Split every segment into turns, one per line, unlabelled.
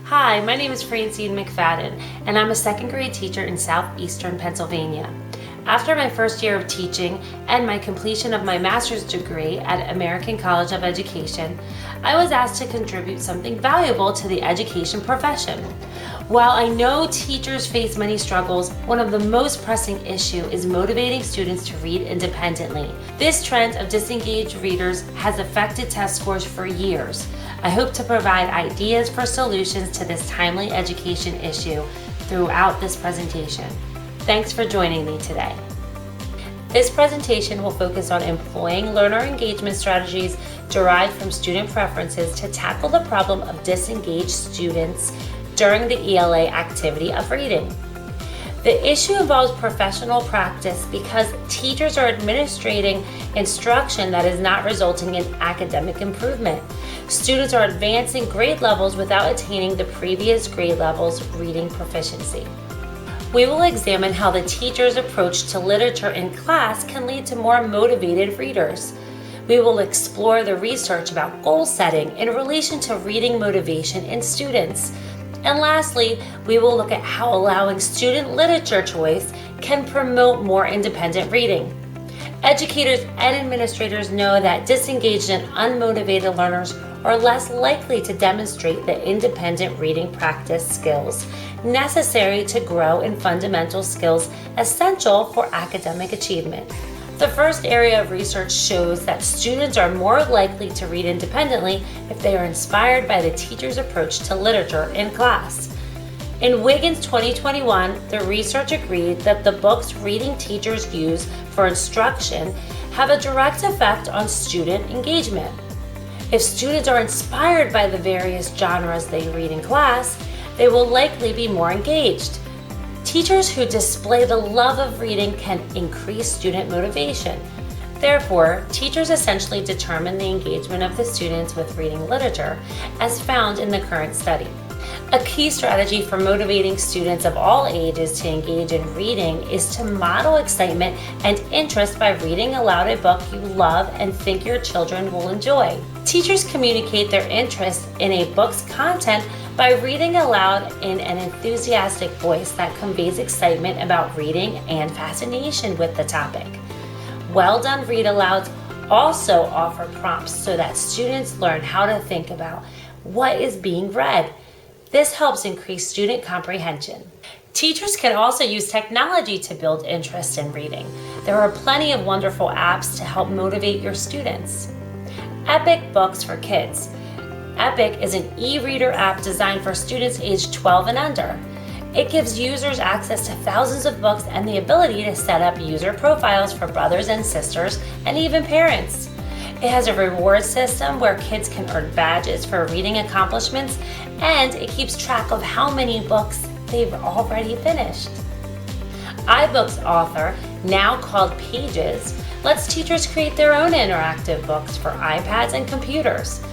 Hi, my name is Francine McFadden, and I'm a second grade teacher in southeastern Pennsylvania. After my first year of teaching and my completion of my master's degree at American College of Education, I was asked to contribute something valuable to the education profession. While I know teachers face many struggles, one of the most pressing issues is motivating students to read independently. This trend of disengaged readers has affected test scores for years. I hope to provide ideas for solutions to this timely education issue throughout this presentation. Thanks for joining me today. This presentation will focus on employing learner engagement strategies derived from student preferences to tackle the problem of disengaged students during the ELA activity of reading. The issue involves professional practice because teachers are administrating instruction that is not resulting in academic improvement. Students are advancing grade levels without attaining the previous grade level's reading proficiency. We will examine how the teacher's approach to literature in class can lead to more motivated readers. We will explore the research about goal setting in relation to reading motivation in students. And lastly, we will look at how allowing student literature choice can promote more independent reading. Educators and administrators know that disengaged and unmotivated learners are less likely to demonstrate the independent reading practice skills necessary to grow in fundamental skills essential for academic achievement. The first area of research shows that students are more likely to read independently if they are inspired by the teacher's approach to literature in class. In Wiggins 2021, the research agreed that the books reading teachers use for instruction have a direct effect on student engagement. If students are inspired by the various genres they read in class, they will likely be more engaged. Teachers who display the love of reading can increase student motivation. Therefore, teachers essentially determine the engagement of the students with reading literature, as found in the current study. A key strategy for motivating students of all ages to engage in reading is to model excitement and interest by reading aloud a book you love and think your children will enjoy. Teachers communicate their interest in a book's content by reading aloud in an enthusiastic voice that conveys excitement about reading and fascination with the topic. Well-done read-alouds also offer prompts so that students learn how to think about what is being read. This helps increase student comprehension. Teachers can also use technology to build interest in reading. There are plenty of wonderful apps to help motivate your students. Epic Books for Kids. Epic is an e-reader app designed for students aged 12 and under. It gives users access to thousands of books and the ability to set up user profiles for brothers and sisters and even parents. It has a reward system where kids can earn badges for reading accomplishments, and it keeps track of how many books they've already finished. iBooks Author, now called Pages, lets teachers create their own interactive books for iPads and computers.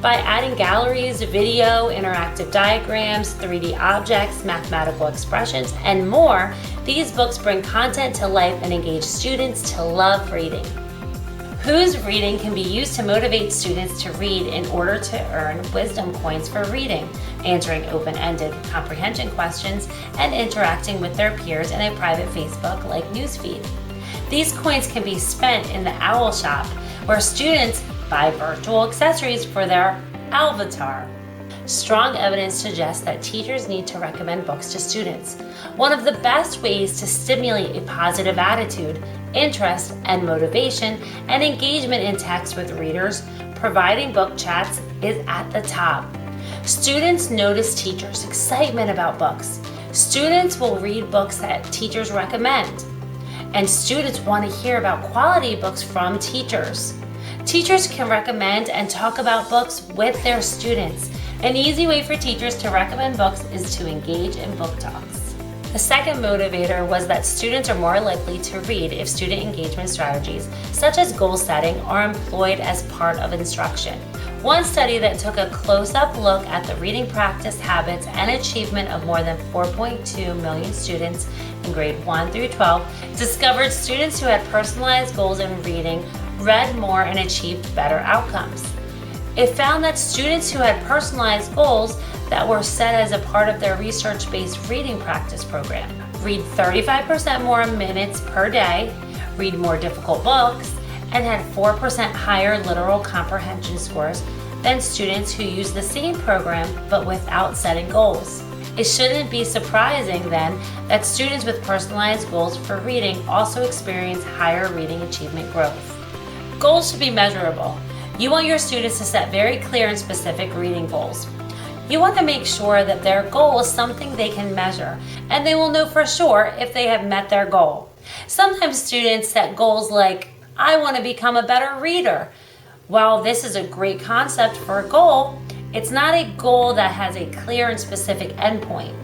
By adding galleries, video, interactive diagrams, 3D objects, mathematical expressions, and more, these books bring content to life and engage students to love reading. Whose Reading can be used to motivate students to read in order to earn wisdom coins for reading, answering open-ended comprehension questions, and interacting with their peers in a private Facebook-like newsfeed. These coins can be spent in the Owl Shop, where students buy virtual accessories for their avatar. Strong evidence suggests that teachers need to recommend books to students. One of the best ways to stimulate a positive attitude, interest, and motivation and engagement in text with readers, providing book chats, is at the top. Students notice teachers' excitement about books. Students will read books that teachers recommend. And students want to hear about quality books from teachers. Teachers can recommend and talk about books with their students. An easy way for teachers to recommend books is to engage in book talks. The second motivator was that students are more likely to read if student engagement strategies, such as goal setting, are employed as part of instruction. One study that took a close-up look at the reading practice habits and achievement of more than 4.2 million students in grade 1 through 12 discovered students who had personalized goals in reading read more and achieved better outcomes. It found that students who had personalized goals that were set as a part of their research-based reading practice program. Read 35% more minutes per day, read more difficult books, and had 4% higher literal comprehension scores than students who use the same program but without setting goals. It shouldn't be surprising then that students with personalized goals for reading also experience higher reading achievement growth. Goals should be measurable. You want your students to set very clear and specific reading goals. You want to make sure that their goal is something they can measure, and they will know for sure if they have met their goal. Sometimes students set goals like, I want to become a better reader. While this is a great concept for a goal, it's not a goal that has a clear and specific endpoint.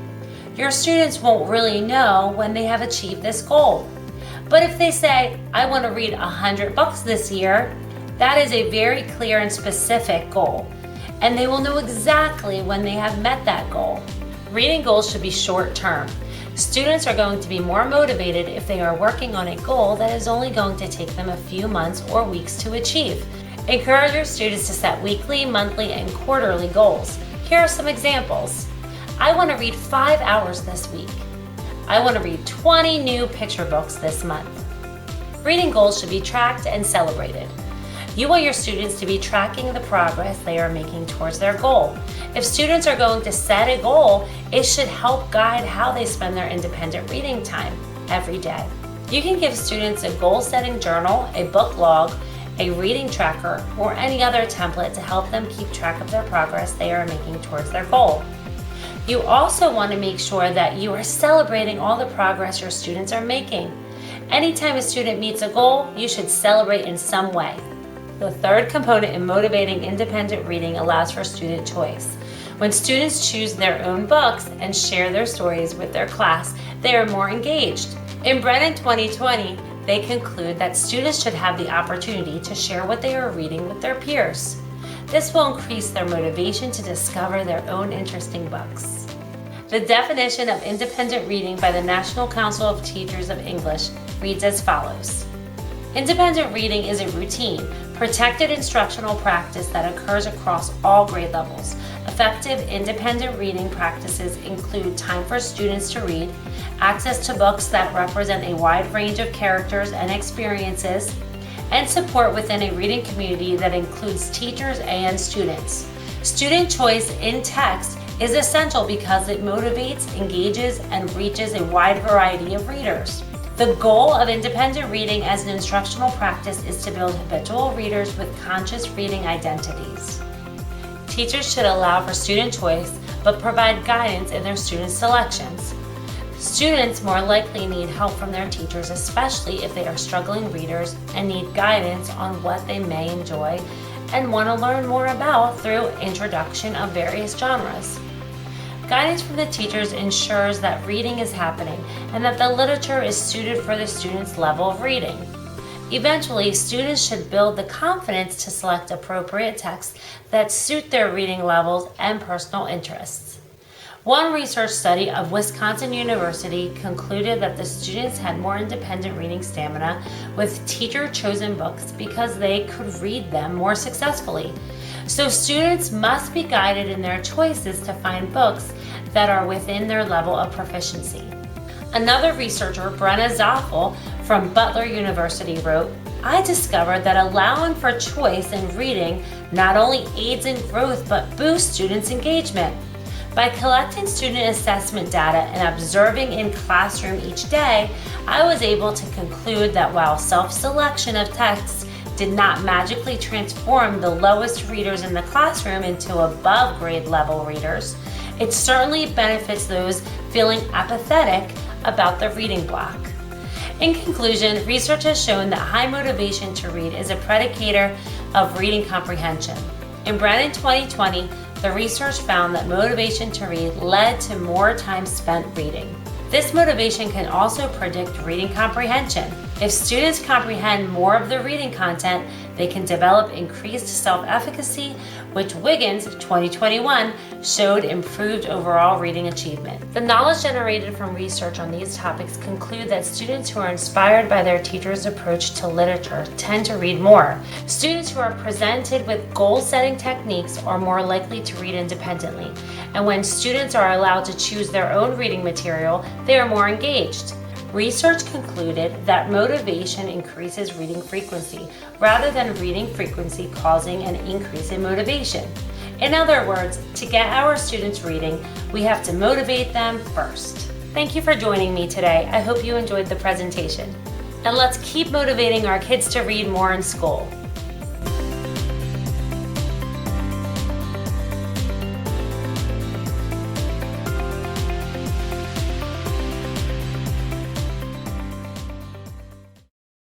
Your students won't really know when they have achieved this goal. But if they say, I want to read 100 books this year, that is a very clear and specific goal, and they will know exactly when they have met that goal. Reading goals should be short-term. Students are going to be more motivated if they are working on a goal that is only going to take them a few months or weeks to achieve. Encourage your students to set weekly, monthly, and quarterly goals. Here are some examples. I want to read 5 hours this week. I want to read 20 new picture books this month. Reading goals should be tracked and celebrated. You want your students to be tracking the progress they are making towards their goal. If students are going to set a goal, it should help guide how they spend their independent reading time every day. You can give students a goal-setting journal, a book log, a reading tracker, or any other template to help them keep track of their progress they are making towards their goal. You also want to make sure that you are celebrating all the progress your students are making. Anytime a student meets a goal, you should celebrate in some way. The third component in motivating independent reading allows for student choice. When students choose their own books and share their stories with their class, they are more engaged. In Brennan 2020, they conclude that students should have the opportunity to share what they are reading with their peers. This will increase their motivation to discover their own interesting books. The definition of independent reading by the National Council of Teachers of English reads as follows. Independent reading is a routine, protected instructional practice that occurs across all grade levels. Effective independent reading practices include time for students to read, access to books that represent a wide range of characters and experiences, and support within a reading community that includes teachers and students. Student choice in text is essential because it motivates, engages, and reaches a wide variety of readers. The goal of independent reading as an instructional practice is to build habitual readers with conscious reading identities. Teachers should allow for student choice, but provide guidance in their students' selections. Students more likely need help from their teachers, especially if they are struggling readers and need guidance on what they may enjoy and want to learn more about through introduction of various genres. Guidance from the teachers ensures that reading is happening and that the literature is suited for the student's level of reading. Eventually, students should build the confidence to select appropriate texts that suit their reading levels and personal interests. One research study of Wisconsin University concluded that the students had more independent reading stamina with teacher-chosen books because they could read them more successfully. So students must be guided in their choices to find books that are within their level of proficiency. Another researcher, Brenna Zoffel from Butler University, wrote, I discovered that allowing for choice in reading not only aids in growth but boosts students' engagement. By collecting student assessment data and observing in classroom each day, I was able to conclude that while self-selection of texts did not magically transform the lowest readers in the classroom into above grade level readers, it certainly benefits those feeling apathetic about the reading block. In conclusion, research has shown that high motivation to read is a predicator of reading comprehension. In Brennan 2020, the research found that motivation to read led to more time spent reading. This motivation can also predict reading comprehension. If students comprehend more of the reading content, they can develop increased self-efficacy, which Wiggins 2021 showed improved overall reading achievement. The knowledge generated from research on these topics conclude that students who are inspired by their teacher's approach to literature tend to read more. Students who are presented with goal-setting techniques are more likely to read independently. And when students are allowed to choose their own reading material, they are more engaged. Research concluded that motivation increases reading frequency, rather than reading frequency causing an increase in motivation. In other words, to get our students reading, we have to motivate them first. Thank you for joining me today. I hope you enjoyed the presentation. And let's keep motivating our kids to read more in school.